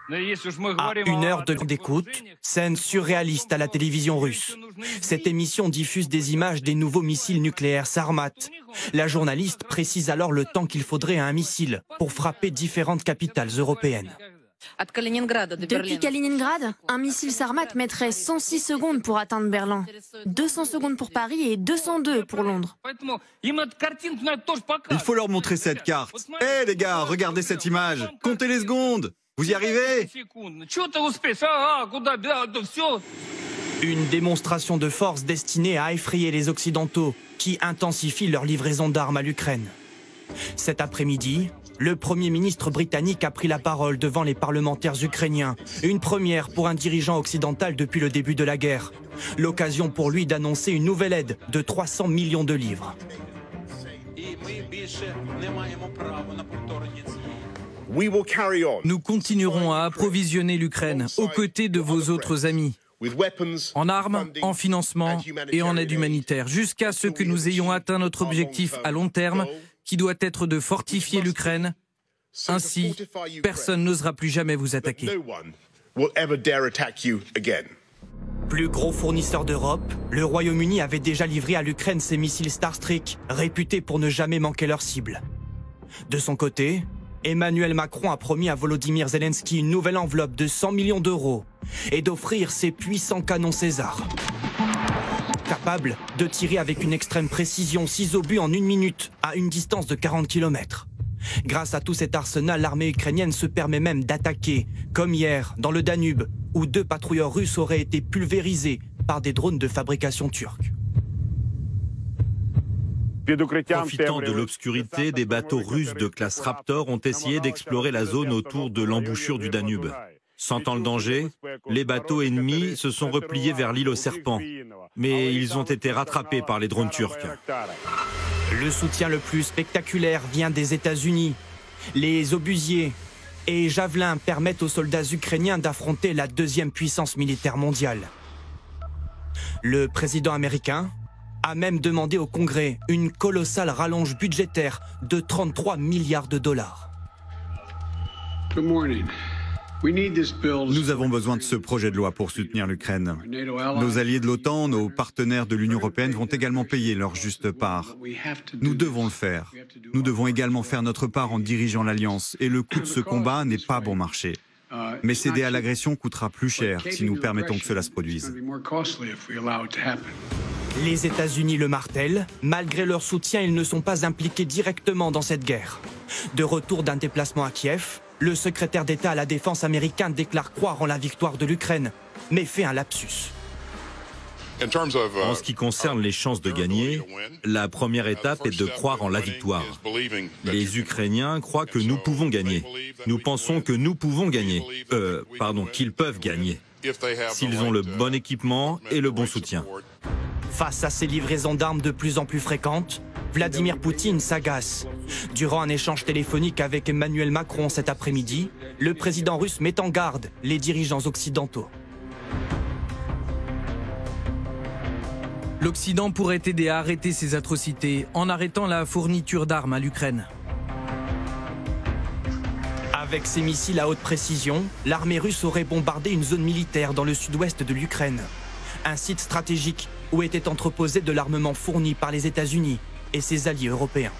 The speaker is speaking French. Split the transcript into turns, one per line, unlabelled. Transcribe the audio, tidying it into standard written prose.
À 1 heure d'écoute, scène surréaliste à la télévision russe. Cette émission diffuse des images des nouveaux missiles nucléaires Sarmat. La journaliste précise alors le temps qu'il faudrait à un missile pour frapper différentes capitales européennes.
Depuis Kaliningrad, un missile Sarmat mettrait 106 secondes pour atteindre Berlin, 200 secondes pour Paris et 202 pour Londres.
Il faut leur montrer cette carte. Hé les gars, regardez cette image. Comptez les secondes. Vous y arrivez?
Une démonstration de force destinée à effrayer les Occidentaux qui intensifient leur livraison d'armes à l'Ukraine. Cet après-midi, le Premier ministre britannique a pris la parole devant les parlementaires ukrainiens. Une première pour un dirigeant occidental depuis le début de la guerre. L'occasion pour lui d'annoncer une nouvelle aide de 300 millions de livres.
Nous continuerons à approvisionner l'Ukraine aux côtés de vos autres amis, en armes, en financement et en aide humanitaire, jusqu'à ce que nous ayons atteint notre objectif à long terme, qui doit être de fortifier l'Ukraine. Ainsi, personne n'osera plus jamais vous attaquer.
Plus gros fournisseur d'Europe, le Royaume-Uni avait déjà livré à l'Ukraine ses missiles Starstreak, réputés pour ne jamais manquer leur cible. De son côté, Emmanuel Macron a promis à Volodymyr Zelensky une nouvelle enveloppe de 100 millions d'euros et d'offrir ses puissants canons César. Capable de tirer avec une extrême précision 6 obus en 1 minute à une distance de 40 km. Grâce à tout cet arsenal, l'armée ukrainienne se permet même d'attaquer, comme hier, dans le Danube, où 2 patrouilleurs russes auraient été pulvérisés par des drones de fabrication turque.
Profitant de l'obscurité, des bateaux russes de classe Raptor ont essayé d'explorer la zone autour de l'embouchure du Danube. Sentant le danger, les bateaux ennemis se sont repliés vers l'île aux serpents, mais ils ont été rattrapés par les drones turcs.
Le soutien le plus spectaculaire vient des États-Unis. Les obusiers et javelins permettent aux soldats ukrainiens d'affronter la 2e puissance militaire mondiale. Le président américain a même demandé au Congrès une colossale rallonge budgétaire de 33 milliards de dollars.
Nous avons besoin de ce projet de loi pour soutenir l'Ukraine. Nos alliés de l'OTAN, nos partenaires de l'Union européenne vont également payer leur juste part. Nous devons le faire. Nous devons également faire notre part en dirigeant l'Alliance. Et le coût de ce combat n'est pas bon marché. Mais céder à l'agression coûtera plus cher si nous permettons que cela se produise.
Les États-Unis le martèlent. Malgré leur soutien, ils ne sont pas impliqués directement dans cette guerre. De retour d'un déplacement à Kiev, le secrétaire d'État à la Défense américain déclare croire en la victoire de l'Ukraine, mais fait un lapsus.
En ce qui concerne les chances de gagner, la première étape est de croire en la victoire. Les Ukrainiens croient que nous pouvons gagner. Nous pensons que nous pouvons gagner. Qu'ils peuvent gagner. S'ils ont le bon équipement et le bon soutien.
Face à ces livraisons d'armes de plus en plus fréquentes, Vladimir Poutine s'agace. Durant un échange téléphonique avec Emmanuel Macron cet après-midi, le président russe met en garde les dirigeants occidentaux.
L'Occident pourrait aider à arrêter ces atrocités en arrêtant la fourniture d'armes à l'Ukraine.
Avec ses missiles à haute précision, l'armée russe aurait bombardé une zone militaire dans le sud-ouest de l'Ukraine. Un site stratégique où était entreposé de l'armement fourni par les États-Unis et ses alliés européens.